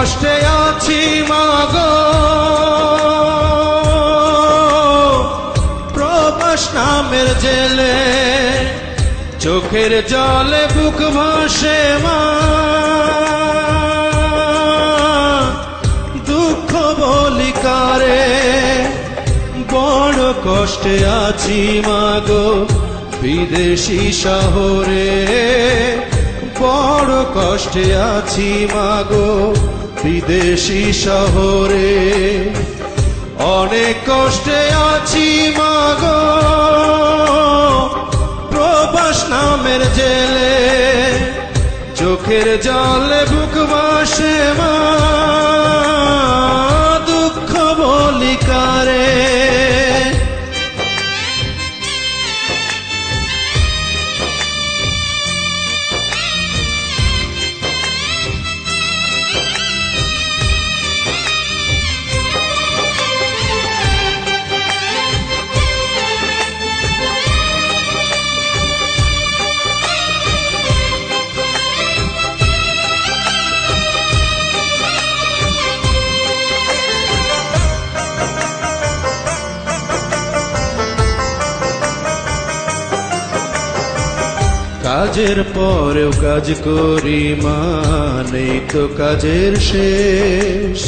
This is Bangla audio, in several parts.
কষ্টে আছি মাগো, প্রবাস নামের জেলে, চোখের জলে বুক ভাসে মা, দুঃখ বলি কারে। বড় কষ্টে আছি মাগো বিদেশি শহরে, বড় কষ্টে আছি মাগো বিদেশি শহরে। অনেক কষ্টে আছি মাগো প্রবাস নামের জেলে, চোখের জলে বুক ভাসে মা, দুঃখ বলি কারে। কাজের পরেও কাজ করি মা, নেই তো কাজের শেষ,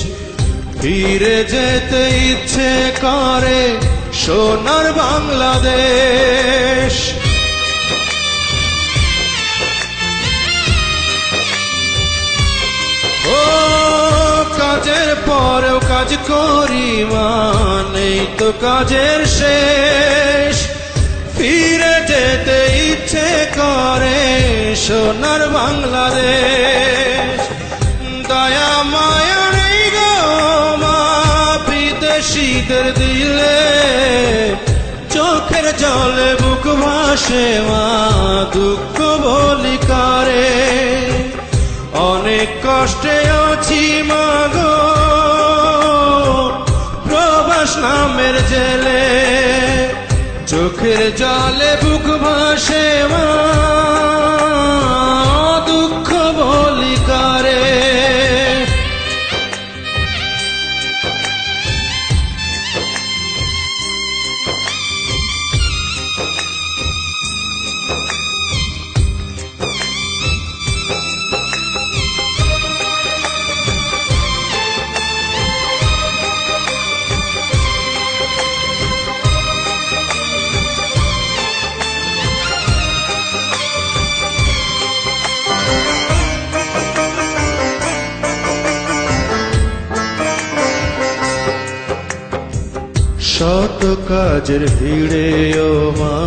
ফিরে যেতে ইচ্ছে করে সোনার বাংলাদেশ। ও কাজের পরেও কাজ করি মা, নেই তো কাজের শেষ, ফিরে যেতে ইচ্ছে করে সোনার বাংলাদেশ। দয়া মায়া নেই গো মা বিদেশিদের দিলে, চোখের জলে বুক ভাসে মা, দুঃখ বলি কারে। অনেক কষ্টে আছি মাগো প্রবাস নামের জেলে, চোখের জলে বুক ভাসে মা, দুঃখ বলি কারে। শত কাজের ভিড়ে ও মা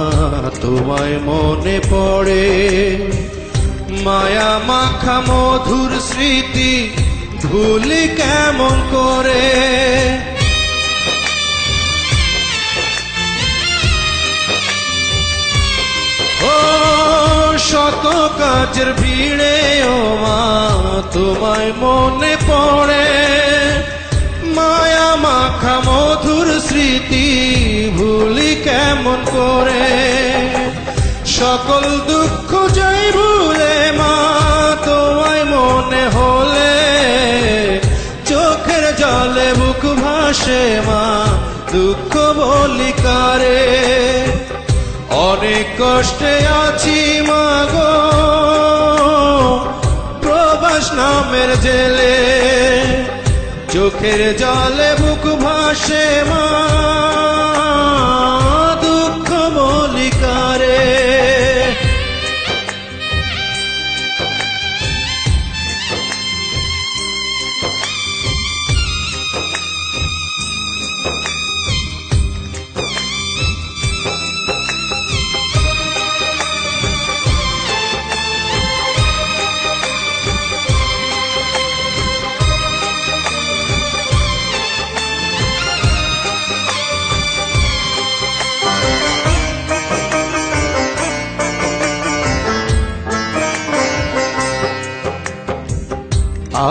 তোমায় মনে পড়ে, মায়া মাখা মধুর স্মৃতি ভুলি কেমন করে। ও শত কাজের ভিড়ে ও মা তোমায় মনে পড়ে, মায়া মাখা মধুর স্মৃতি ভুলি কেমন করে। সকল দুঃখ যাই ভুলে মা তোমায় মনে হলে, চোখের জলে বুক ভাসে মা, দুঃখ বলি কারে। অনেক কষ্টে আছি মাগো প্রবাস নামের জেলে, চোখের জলে বুক ভাসে মা, দুঃখ বলি কারে।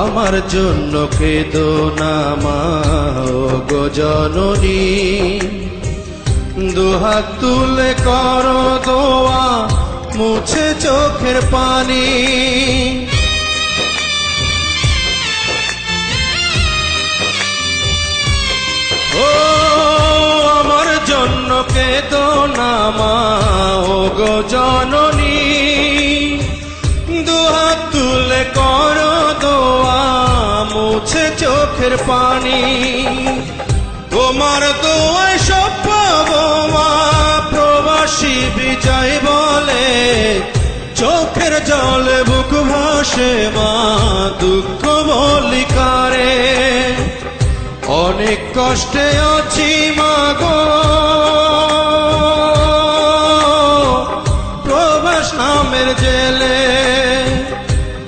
আমার জন্য কেঁদো না মা গো জননী, দুহাত তুলে করো দোয়া মুছে চোখের পানি। কেদো না মা ও গো জননী দুহাত তুলে করো দোয়া মুছে চোখের পানি তোমার দোয়ায় সব পাবো মা প্রবাসী বিজয় বলে চোখের জলে বুক ভাসে মা দুঃখ বলি কারে অনেক কষ্টে আছি মা গো প্রবাস নামের জেলে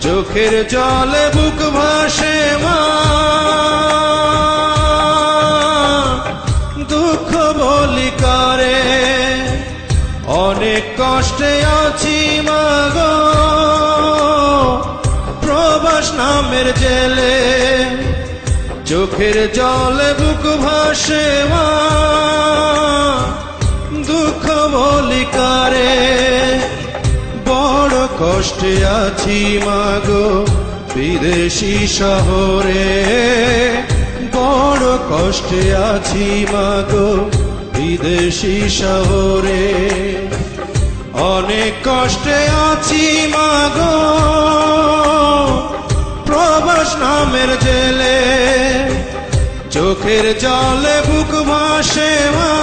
চোখের জলে বুক ভাসে মা দুঃখ বলি কারে অনেক কষ্টে আছি মা গো প্রবাস নামের জেলে চোখের জলে বুক ভাসে মা দুঃখ বলি কারে বড় কষ্টে আছি মা গো বিদেশি শহরে বড় কষ্টে আছি মা গো বিদেশি শহরে অনেক কষ্টে আছি মা গো প্রবাস নামের জেলে চোখের জলে বুক ভাসে মা